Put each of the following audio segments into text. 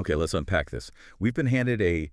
Okay, let's unpack this. We've been handed a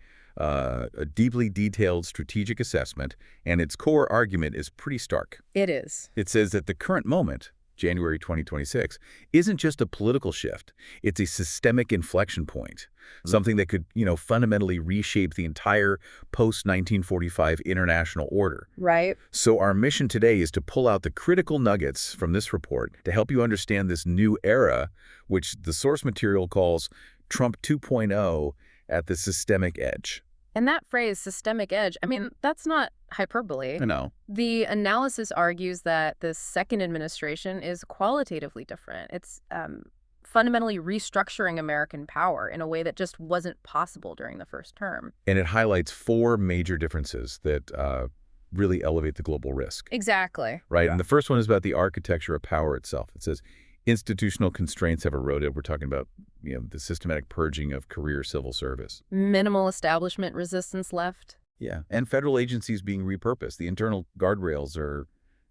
deeply detailed strategic assessment, and its core argument is pretty stark. It is. It says that the current moment, January 2026, isn't just a political shift. It's a systemic inflection point, something that could, fundamentally reshape the entire post-1945 international order. Right. So our mission today is to pull out the critical nuggets from this report to help you understand this new era, which the source material calls Trump 2.0 at the systemic edge. And that phrase, systemic edge, I mean, that's not hyperbole. I know. The analysis argues that the second administration is qualitatively different. It's fundamentally restructuring American power in a way that just wasn't possible during the first term. And it highlights four major differences that really elevate the global risk. Exactly. Right? Yeah. And the first one is about the architecture of power itself. It says institutional constraints have eroded. We're talking about, the systematic purging of career civil service. Minimal establishment resistance left. Yeah. And federal agencies being repurposed. The internal guardrails are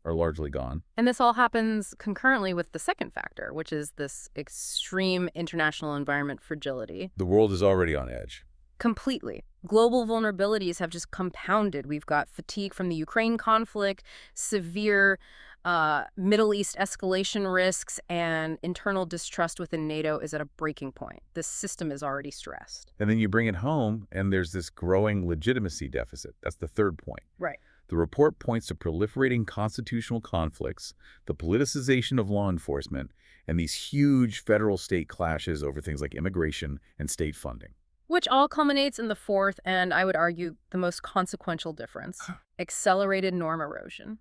largely gone. And this all happens concurrently with the second factor, which is this extreme international environment fragility. The world is already on edge. Completely. Global vulnerabilities have just compounded. We've got fatigue from the Ukraine conflict, severe Middle East escalation risks, and internal distrust within NATO is at a breaking point. The system is already stressed. And then you bring it home, and there's this growing legitimacy deficit. That's the third point. Right. The report points to proliferating constitutional conflicts, the politicization of law enforcement, and these huge federal-state clashes over things like immigration and state funding. Which all culminates in the fourth, and I would argue the most consequential difference, accelerated norm erosion.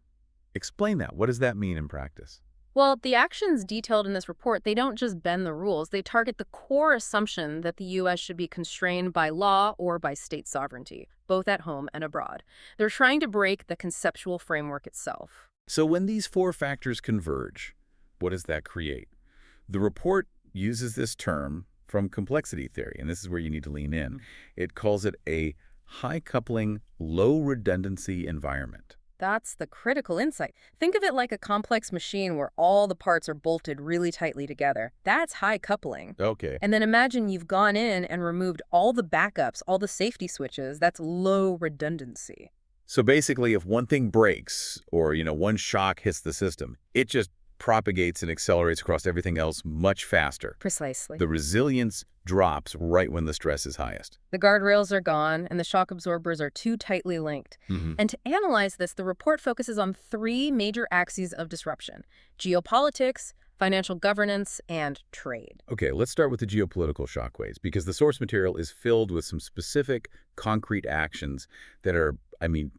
Explain that. What does that mean in practice? Well, the actions detailed in this report, they don't just bend the rules. They target the core assumption that the U.S. should be constrained by law or by state sovereignty, both at home and abroad. They're trying to break the conceptual framework itself. So when these four factors converge, what does that create? The report uses this term from complexity theory, and this is where you need to lean in. It calls it a high-coupling, low-redundancy environment. That's the critical insight. Think of it like a complex machine where all the parts are bolted really tightly together. That's high coupling. Okay. And then imagine you've gone in and removed all the backups, all the safety switches. That's low redundancy. So basically, if one thing breaks or, one shock hits the system, it just propagates and accelerates across everything else much faster. Precisely. The resilience drops right when the stress is highest. The guardrails are gone, and the shock absorbers are too tightly linked. And to analyze this, the report focuses on three major axes of disruption: geopolitics, financial governance, and trade. Okay, let's start with the geopolitical shockwaves, because the source material is filled with some specific, concrete actions that are,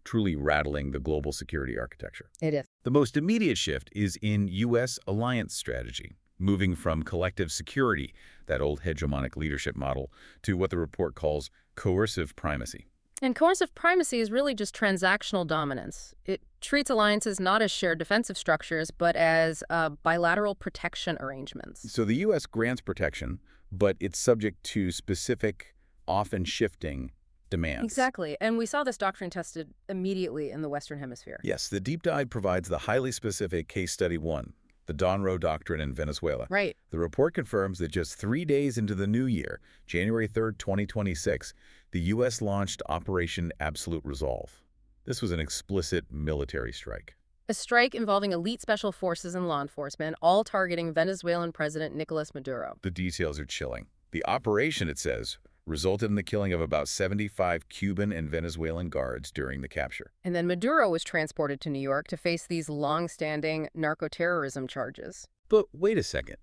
truly rattling the global security architecture. It is. The most immediate shift is in U.S. alliance strategy, moving from collective security, that old hegemonic leadership model, to what the report calls coercive primacy. And coercive primacy is really just transactional dominance. It treats alliances not as shared defensive structures, but as bilateral protection arrangements. So the U.S. grants protection, but it's subject to specific, often shifting demands. Exactly. And we saw this doctrine tested immediately in the Western Hemisphere. Yes, the deep dive provides the highly specific case study 1, the Donroe Doctrine in Venezuela. Right. The report confirms that just 3 days into the new year, January 3rd, 2026, the U.S. launched Operation Absolute Resolve. This was an explicit military strike. A strike involving elite special forces and law enforcement, all targeting Venezuelan President Nicolas Maduro. The details are chilling. The operation, it says, resulted in the killing of about 75 Cuban and Venezuelan guards during the capture. And then Maduro was transported to New York to face these long-standing narco-terrorism charges. But wait a second.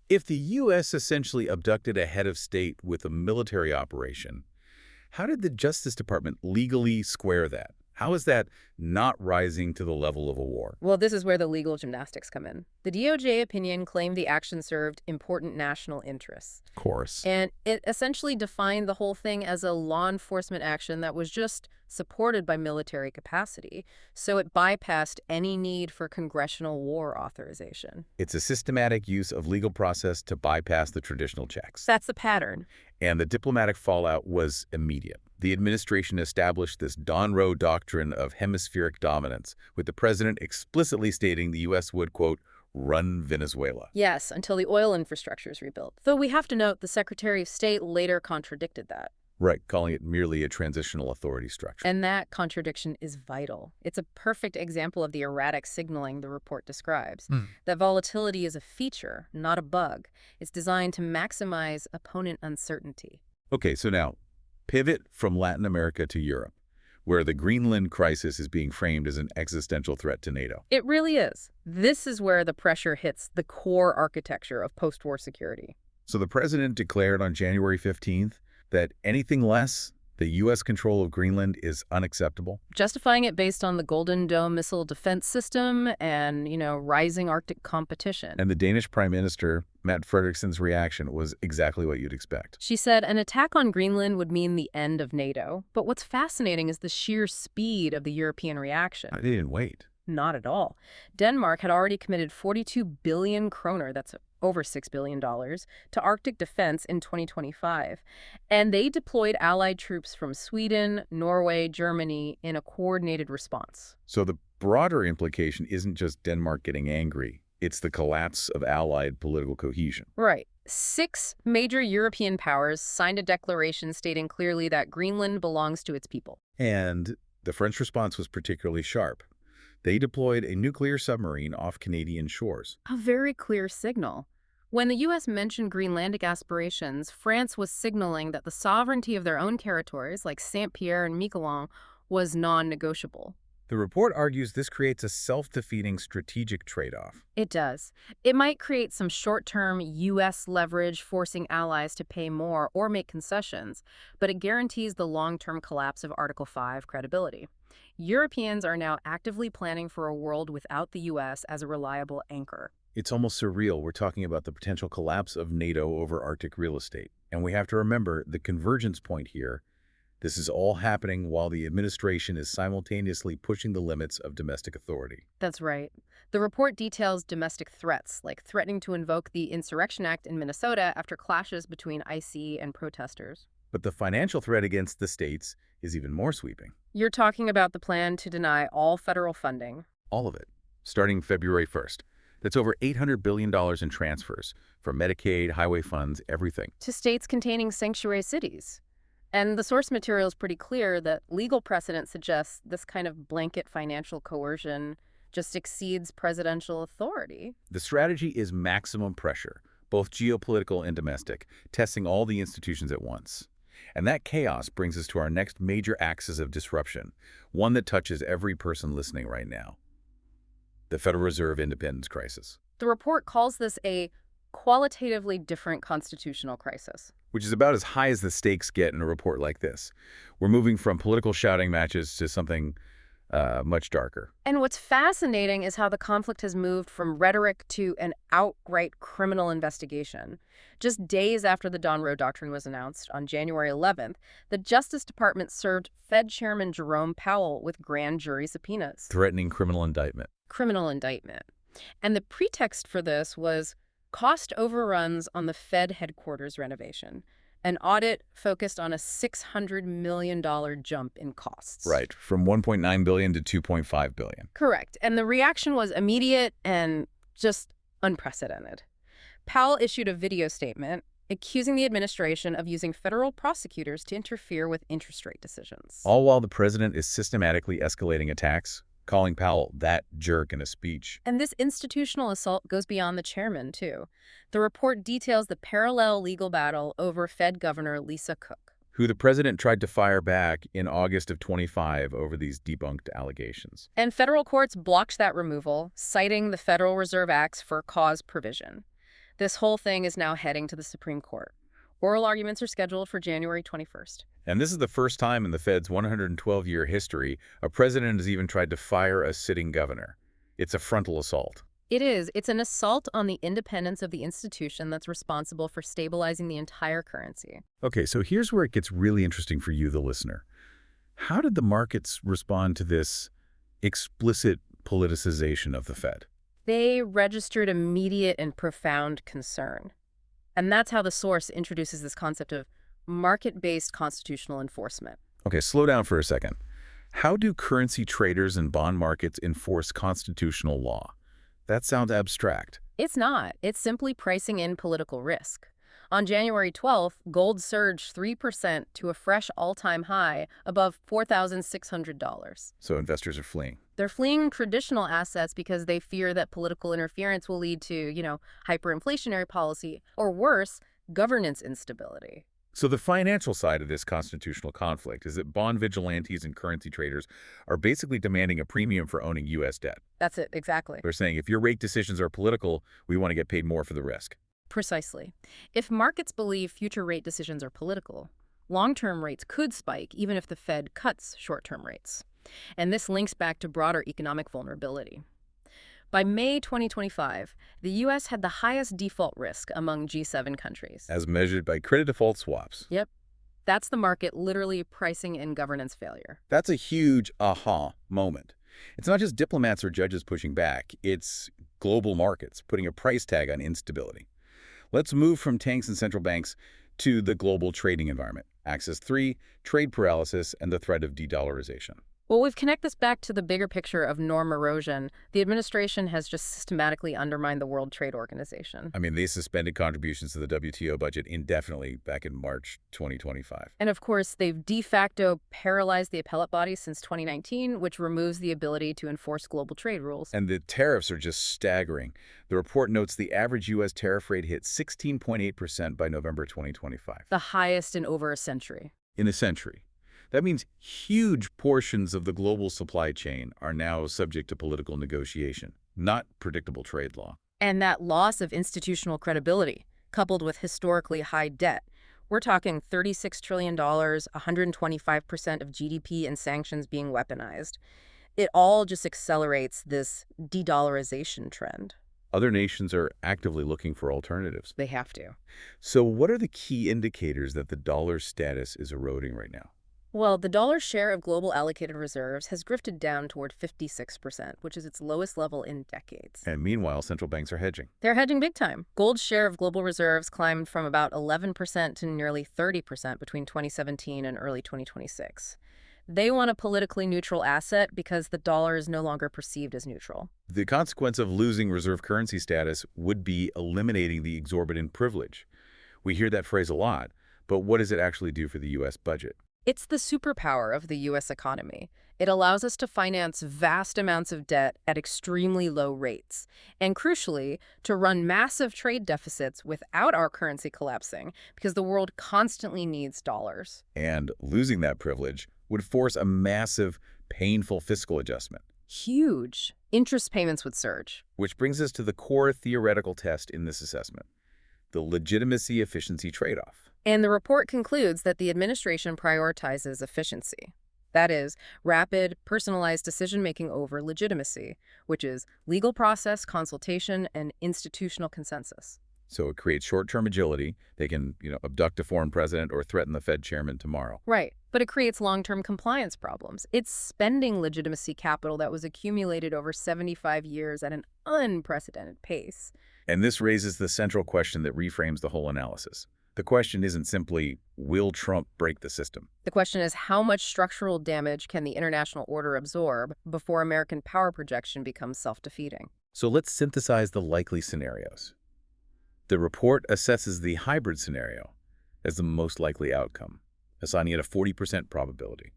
If the U.S. essentially abducted a head of state with a military operation, how did the Justice Department legally square that? How is that not rising to the level of a war? Well, this is where the legal gymnastics come in. The DOJ opinion claimed the action served important national interests. Of course. And it essentially defined the whole thing as a law enforcement action that was just supported by military capacity. So it bypassed any need for congressional war authorization. It's a systematic use of legal process to bypass the traditional checks. That's the pattern. And the diplomatic fallout was immediate. The administration established this Donroe Doctrine of hemispheric dominance, with the president explicitly stating the U.S. would, quote, run Venezuela. Yes, until the oil infrastructure is rebuilt. Though we have to note the Secretary of State later contradicted that. Right, calling it merely a transitional authority structure. And that contradiction is vital. It's a perfect example of the erratic signaling the report describes. That volatility is a feature, not a bug. It's designed to maximize opponent uncertainty. Okay, so now, pivot from Latin America to Europe, where the Greenland crisis is being framed as an existential threat to NATO. It really is. This is where the pressure hits the core architecture of post-war security. So the president declared on January 15th that anything less the U.S. control of Greenland is unacceptable. Justifying it based on the Golden Dome missile defense system and, rising Arctic competition. And the Danish Prime Minister, Mette Frederiksen's reaction was exactly what you'd expect. She said an attack on Greenland would mean the end of NATO. But what's fascinating is the sheer speed of the European reaction. They didn't wait. Not at all. Denmark had already committed 42 billion kroner, that's over $6 billion, to Arctic defense in 2025. And they deployed allied troops from Sweden, Norway, Germany in a coordinated response. So the broader implication isn't just Denmark getting angry. It's the collapse of allied political cohesion. Right. 6 major European powers signed a declaration stating clearly that Greenland belongs to its people. And the French response was particularly sharp. They deployed a nuclear submarine off Canadian shores. A very clear signal. When the U.S. mentioned Greenlandic aspirations, France was signaling that the sovereignty of their own territories, like Saint-Pierre and Miquelon, was non-negotiable. The report argues this creates a self-defeating strategic trade-off. It does. It might create some short-term U.S. leverage, forcing allies to pay more or make concessions, but it guarantees the long-term collapse of Article 5 credibility. Europeans are now actively planning for a world without the U.S. as a reliable anchor. It's almost surreal. We're talking about the potential collapse of NATO over Arctic real estate. And we have to remember the convergence point here. This is all happening while the administration is simultaneously pushing the limits of domestic authority. That's right. The report details domestic threats, like threatening to invoke the Insurrection Act in Minnesota after clashes between IC and protesters. But the financial threat against the states is even more sweeping. You're talking about the plan to deny all federal funding. All of it, starting February 1st. That's over $800 billion in transfers for Medicaid, highway funds, everything. To states containing sanctuary cities. And the source material is pretty clear that legal precedent suggests this kind of blanket financial coercion just exceeds presidential authority. The strategy is maximum pressure, both geopolitical and domestic, testing all the institutions at once. And that chaos brings us to our next major axis of disruption, one that touches every person listening right now: the Federal Reserve independence crisis. The report calls this a qualitatively different constitutional crisis. Which is about as high as the stakes get in a report like this. We're moving from political shouting matches to something much darker. And what's fascinating is how the conflict has moved from rhetoric to an outright criminal investigation. Just days after the Don Roe Doctrine was announced, on January 11th, the Justice Department served Fed Chairman Jerome Powell with grand jury subpoenas. Threatening criminal indictment. Criminal indictment. And the pretext for this was cost overruns on the Fed headquarters renovation. An audit focused on a $600 million jump in costs. Right, from $1.9 billion to $2.5 billion. Correct. And the reaction was immediate and just unprecedented. Powell issued a video statement accusing the administration of using federal prosecutors to interfere with interest rate decisions. All while the president is systematically escalating attacks, calling Powell that jerk in a speech. And this institutional assault goes beyond the chairman, too. The report details the parallel legal battle over Fed Governor Lisa Cook, who the president tried to fire back in August of 25 over these debunked allegations. And federal courts blocked that removal, citing the Federal Reserve Act's for cause provision. This whole thing is now heading to the Supreme Court. Oral arguments are scheduled for January 21st. And this is the first time in the Fed's 112-year history a president has even tried to fire a sitting governor. It's a frontal assault. It is. It's an assault on the independence of the institution that's responsible for stabilizing the entire currency. Okay, so here's where it gets really interesting for you, the listener. How did the markets respond to this explicit politicization of the Fed? They registered immediate and profound concern. And that's how the source introduces this concept of market-based constitutional enforcement. Okay, slow down for a second. How do currency traders and bond markets enforce constitutional law? That sounds abstract. It's not. It's simply pricing in political risk. On January 12th, gold surged 3% to a fresh all-time high above $4,600. So investors are fleeing. They're fleeing traditional assets because they fear that political interference will lead to, hyperinflationary policy, or worse, governance instability. So the financial side of this constitutional conflict is that bond vigilantes and currency traders are basically demanding a premium for owning U.S. debt. That's it, exactly. They're saying if your rate decisions are political, we want to get paid more for the risk. Precisely. If markets believe future rate decisions are political, long-term rates could spike even if the Fed cuts short-term rates. And this links back to broader economic vulnerability. By May 2025, the U.S. had the highest default risk among G7 countries. As measured by credit default swaps. Yep. That's the market literally pricing in governance failure. That's a huge aha moment. It's not just diplomats or judges pushing back. It's global markets putting a price tag on instability. Let's move from tanks and central banks to the global trading environment. Axis 3, trade paralysis, and the threat of de-dollarization. Well, we've connected this back to the bigger picture of norm erosion. The administration has just systematically undermined the World Trade Organization. I mean, they suspended contributions to the WTO budget indefinitely back in March 2025. And of course, they've de facto paralyzed the appellate body since 2019, which removes the ability to enforce global trade rules. And the tariffs are just staggering. The report notes the average U.S. tariff rate hit 16.8% by November 2025. The highest in over a century. In a century. That means huge portions of the global supply chain are now subject to political negotiation, not predictable trade law. And that loss of institutional credibility, coupled with historically high debt, we're talking $36 trillion, 125% of GDP, and sanctions being weaponized. It all just accelerates this de-dollarization trend. Other nations are actively looking for alternatives. They have to. So what are the key indicators that the dollar's status is eroding right now? Well, the dollar's share of global allocated reserves has drifted down toward 56%, which is its lowest level in decades. And meanwhile, central banks are hedging. They're hedging big time. Gold's share of global reserves climbed from about 11% to nearly 30% between 2017 and early 2026. They want a politically neutral asset because the dollar is no longer perceived as neutral. The consequence of losing reserve currency status would be eliminating the exorbitant privilege. We hear that phrase a lot, but what does it actually do for the U.S. budget? It's the superpower of the U.S. economy. It allows us to finance vast amounts of debt at extremely low rates, and crucially, to run massive trade deficits without our currency collapsing, because the world constantly needs dollars. And losing that privilege would force a massive, painful fiscal adjustment. Huge. Interest payments would surge. Which brings us to the core theoretical test in this assessment, the legitimacy-efficiency trade-off. And the report concludes that the administration prioritizes efficiency. That is, rapid, personalized decision-making over legitimacy, which is legal process, consultation, and institutional consensus. So it creates short-term agility. They can, abduct a foreign president or threaten the Fed chairman tomorrow. Right. But it creates long-term compliance problems. It's spending legitimacy capital that was accumulated over 75 years at an unprecedented pace. And this raises the central question that reframes the whole analysis. The question isn't simply, will Trump break the system? The question is, how much structural damage can the international order absorb before American power projection becomes self-defeating? So let's synthesize the likely scenarios. The report assesses the hybrid scenario as the most likely outcome, assigning it a 40% probability.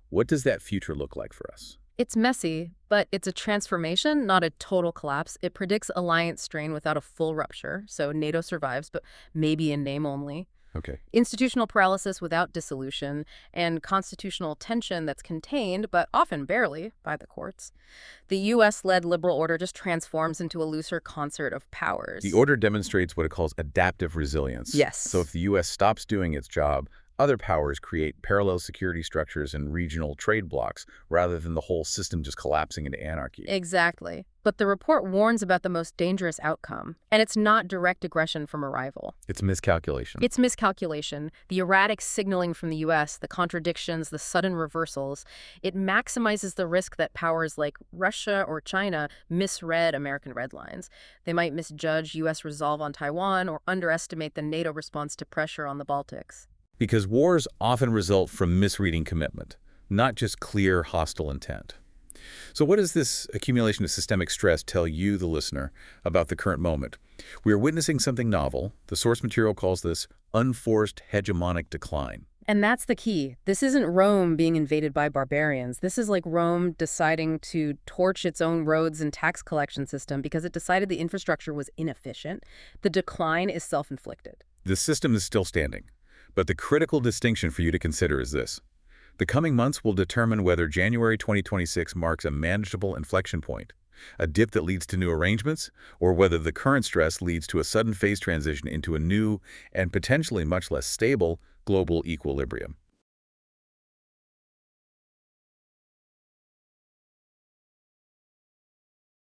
What does that future look like for us? It's messy, but it's a transformation, not a total collapse. It predicts alliance strain without a full rupture, so NATO survives, but maybe in name only. Okay. Institutional paralysis without dissolution, and constitutional tension that's contained, but often barely, by the courts. The U.S.-led liberal order just transforms into a looser concert of powers. The order demonstrates what it calls adaptive resilience. Yes. So if the U.S. stops doing its job, other powers create parallel security structures and regional trade blocs rather than the whole system just collapsing into anarchy. Exactly. But the report warns about the most dangerous outcome, and it's not direct aggression from a rival. It's miscalculation. It's miscalculation. The erratic signaling from the U.S., the contradictions, the sudden reversals, it maximizes the risk that powers like Russia or China misread American red lines. They might misjudge U.S. resolve on Taiwan or underestimate the NATO response to pressure on the Baltics. Because wars often result from misreading commitment, not just clear hostile intent. So what does this accumulation of systemic stress tell you, the listener, about the current moment? We are witnessing something novel. The source material calls this unforced hegemonic decline. And that's the key. This isn't Rome being invaded by barbarians. This is like Rome deciding to torch its own roads and tax collection system because it decided the infrastructure was inefficient. The decline is self-inflicted. The system is still standing. But the critical distinction for you to consider is this. The coming months will determine whether January 2026 marks a manageable inflection point, a dip that leads to new arrangements, or whether the current stress leads to a sudden phase transition into a new and potentially much less stable global equilibrium.